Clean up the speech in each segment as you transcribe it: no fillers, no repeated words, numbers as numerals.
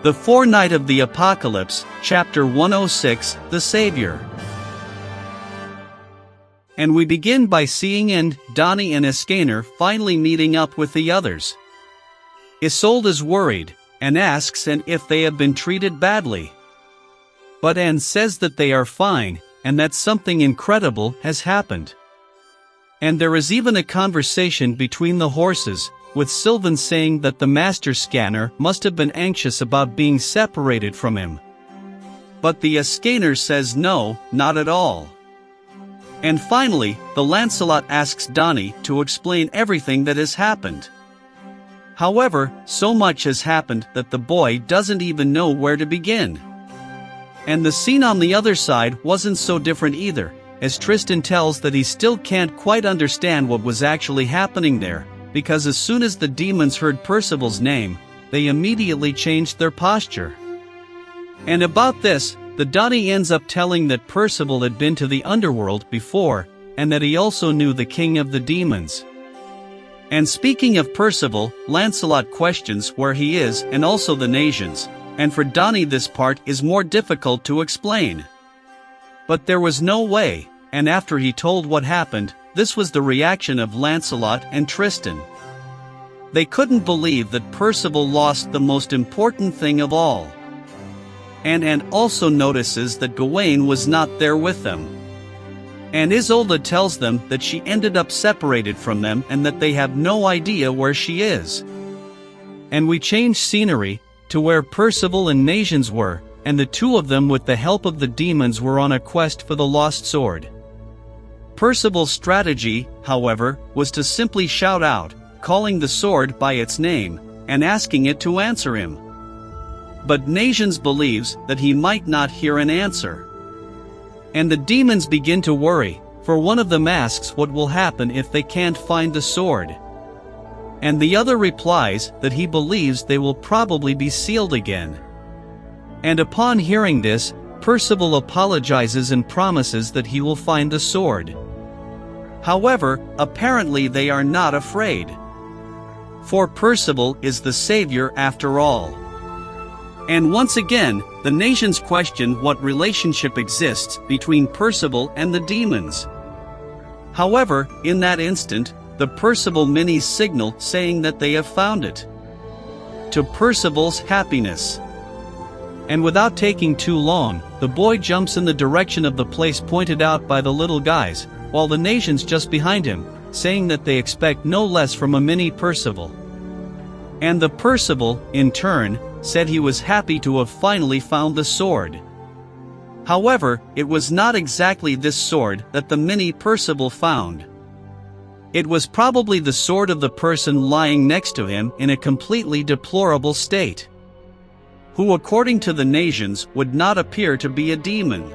The Forenight of the Apocalypse, Chapter 106, The Savior. And we begin by seeing Donnie and Iskander finally meeting up with the others. Isolde is worried, and asks if they have been treated badly. But Anne says that they are fine, and that something incredible has happened. And there is even a conversation between the horses, with Sylvan saying that the master scanner must have been anxious about being separated from him. But the Iskander says no, not at all. And finally, the Lancelot asks Donnie to explain everything that has happened. However, so much has happened that the boy doesn't even know where to begin. And the scene on the other side wasn't so different either, as Tristan tells that he still can't quite understand what was actually happening there, because as soon as the demons heard Percival's name, they immediately changed their posture. And about this, the Donnie ends up telling that Percival had been to the underworld before, and that he also knew the king of the demons. And speaking of Percival, Lancelot questions where he is and also the nations, and for Donnie this part is more difficult to explain. But there was no way, and after he told what happened, this was the reaction of Lancelot and Tristan. They couldn't believe that Percival lost the most important thing of all. And Anne also notices that Gawain was not there with them. And Isolde tells them that she ended up separated from them and that they have no idea where she is. And we change scenery to where Percival and nations were, and the two of them with the help of the demons were on a quest for the lost sword. Percival's strategy, however, was to simply shout out, calling the sword by its name, and asking it to answer him. But Nations believes that he might not hear an answer. And the demons begin to worry, for one of them asks what will happen if they can't find the sword. And the other replies that he believes they will probably be sealed again. And upon hearing this, Percival apologizes and promises that he will find the sword. However, apparently they are not afraid. For Percival is the savior after all. And once again, the nations question what relationship exists between Percival and the demons. However, in that instant, the Percival minis signal saying that they have found it. To Percival's happiness. And without taking too long, the boy jumps in the direction of the place pointed out by the little guys, while the nations just behind him, saying that they expect no less from a mini Percival. And the Percival, in turn, said he was happy to have finally found the sword. However, it was not exactly this sword that the mini Percival found. It was probably the sword of the person lying next to him in a completely deplorable state, who according to the nations would not appear to be a demon.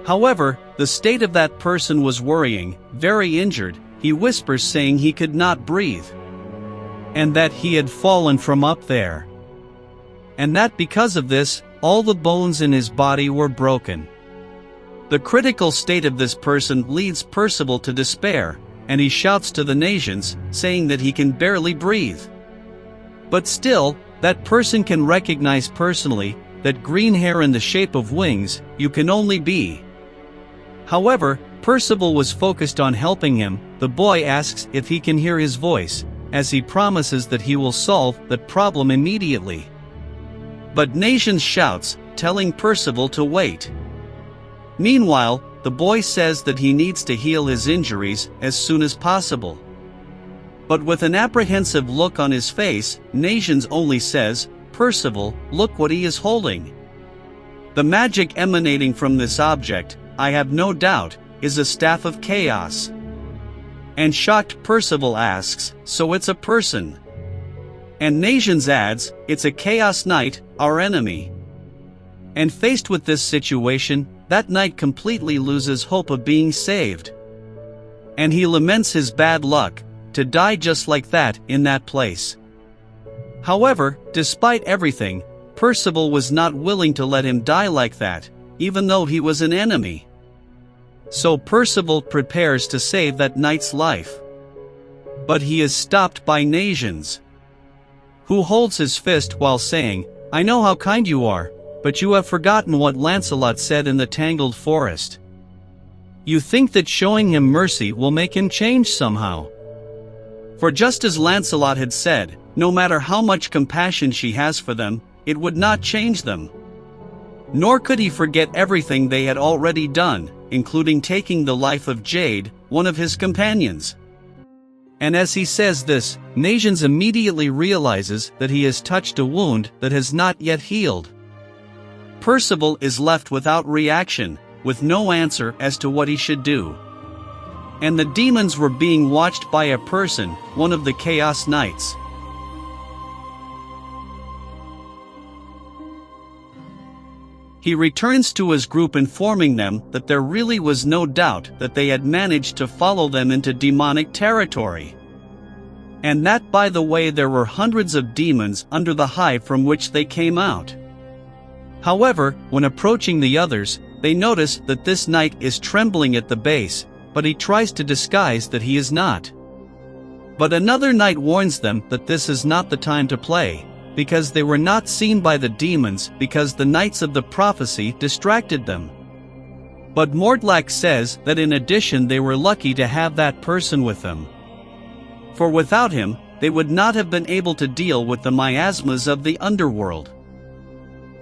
However, the state of that person was worrying, very injured, he whispers saying he could not breathe. And that he had fallen from up there. And that because of this, all the bones in his body were broken. The critical state of this person leads Percival to despair, and he shouts to the nations, saying that he can barely breathe. But still, that person can recognize personally that green hair in the shape of wings, you can only be. However, Percival was focused on helping him. The boy asks if he can hear his voice, as he promises that he will solve that problem immediately. But Nations shouts, telling Percival to wait. Meanwhile, the boy says that he needs to heal his injuries as soon as possible. But with an apprehensive look on his face, Nations only says, "Percival, look what he is holding." The magic emanating from this object, I have no doubt, is a staff of chaos. And shocked Percival asks, "So it's a person?" And Nations adds, "It's a chaos knight, our enemy." And faced with this situation, that knight completely loses hope of being saved. And he laments his bad luck, to die just like that in that place. However, despite everything, Percival was not willing to let him die like that, even though he was an enemy. So Percival prepares to save that knight's life. But he is stopped by Nations, who holds his fist while saying, I know how kind you are, but you have forgotten what Lancelot said in the tangled forest. You think that showing him mercy will make him change somehow. For just as Lancelot had said, no matter how much compassion she has for them, it would not change them. Nor could he forget everything they had already done, including taking the life of Jade, one of his companions. And as he says this, Nations immediately realizes that he has touched a wound that has not yet healed. Percival is left without reaction, with no answer as to what he should do. And the demons were being watched by a person, one of the Chaos Knights. He returns to his group informing them that there really was no doubt that they had managed to follow them into demonic territory. And that, by the way, there were hundreds of demons under the hive from which they came out. However, when approaching the others, they notice that this knight is trembling at the base, but he tries to disguise that he is not. But another knight warns them that this is not the time to play, because they were not seen by the demons because the Knights of the Prophecy distracted them. But Mordlak says that in addition they were lucky to have that person with them. For without him, they would not have been able to deal with the miasmas of the underworld.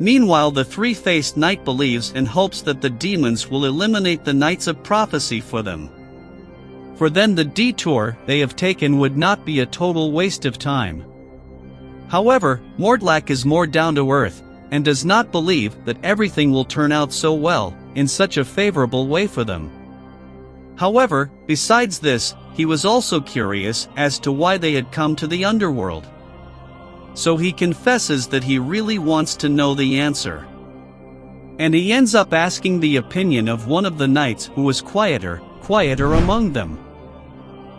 Meanwhile, the three-faced knight believes and hopes that the demons will eliminate the Knights of Prophecy for them. For then the detour they have taken would not be a total waste of time. However, Mordlak is more down to earth, and does not believe that everything will turn out so well, in such a favorable way for them. However, besides this, he was also curious as to why they had come to the underworld. So he confesses that he really wants to know the answer. And he ends up asking the opinion of one of the knights who was quieter among them.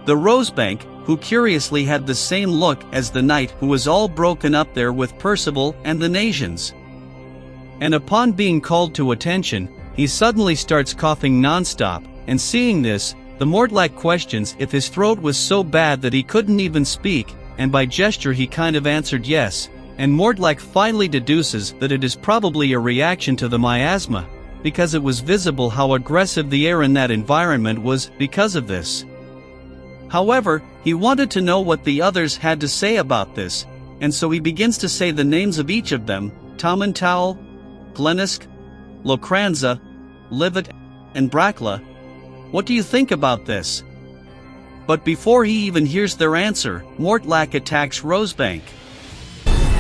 The Rosebank, who curiously had the same look as the knight who was all broken up there with Percival and the Nations. And upon being called to attention, he suddenly starts coughing non-stop, and seeing this, the Mordlak questions if his throat was so bad that he couldn't even speak, and by gesture he kind of answered yes, and Mordlak finally deduces that it is probably a reaction to the miasma, because it was visible how aggressive the air in that environment was because of this. However, he wanted to know what the others had to say about this, and so he begins to say the names of each of them: Tamantaul, Glenisk, Lokranza, Livet, and Brakla. What do you think about this? But before he even hears their answer, Mortlak attacks Rosebank.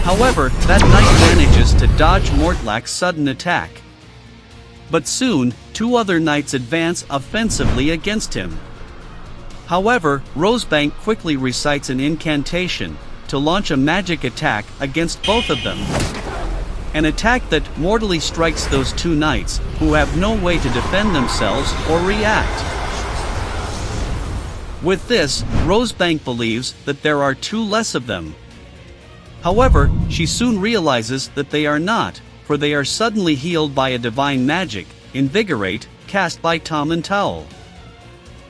However, that knight manages to dodge Mortlak's sudden attack. But soon, two other knights advance offensively against him. However, Rosebank quickly recites an incantation to launch a magic attack against both of them. An attack that mortally strikes those two knights, who have no way to defend themselves or react. With this, Rosebank believes that there are two less of them. However, she soon realizes that they are not, for they are suddenly healed by a divine magic, Invigorate, cast by Tamantaul.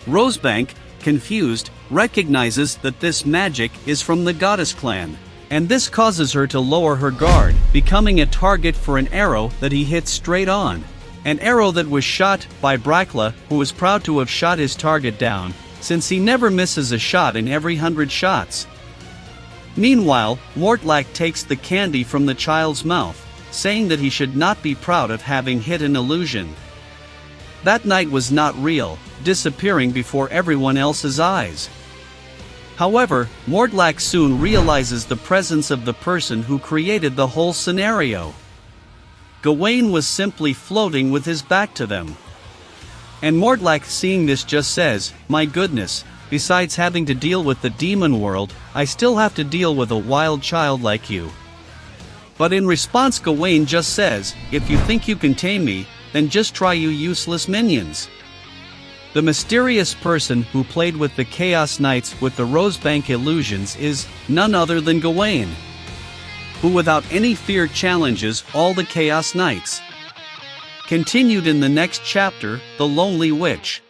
Rosebank, confused, recognizes that this magic is from the goddess clan, and this causes her to lower her guard, becoming a target for an arrow that he hits straight on. An arrow that was shot by Brakla, who was proud to have shot his target down, since he never misses a shot in every 100 shots. Meanwhile, Mortlak takes the candy from the child's mouth, saying that he should not be proud of having hit an illusion. That night was not real, disappearing before everyone else's eyes. However, Mortlak soon realizes the presence of the person who created the whole scenario. Gawain was simply floating with his back to them. And Mortlak, seeing this, just says, "My goodness, besides having to deal with the demon world, I still have to deal with a wild child like you." But in response, Gawain just says, "If you think you can tame me, then just try, you useless minions." The mysterious person who played with the Chaos Knights with the Rosebank illusions is none other than Gawain, who without any fear challenges all the Chaos Knights. Continued in the next chapter, The Lonely Witch.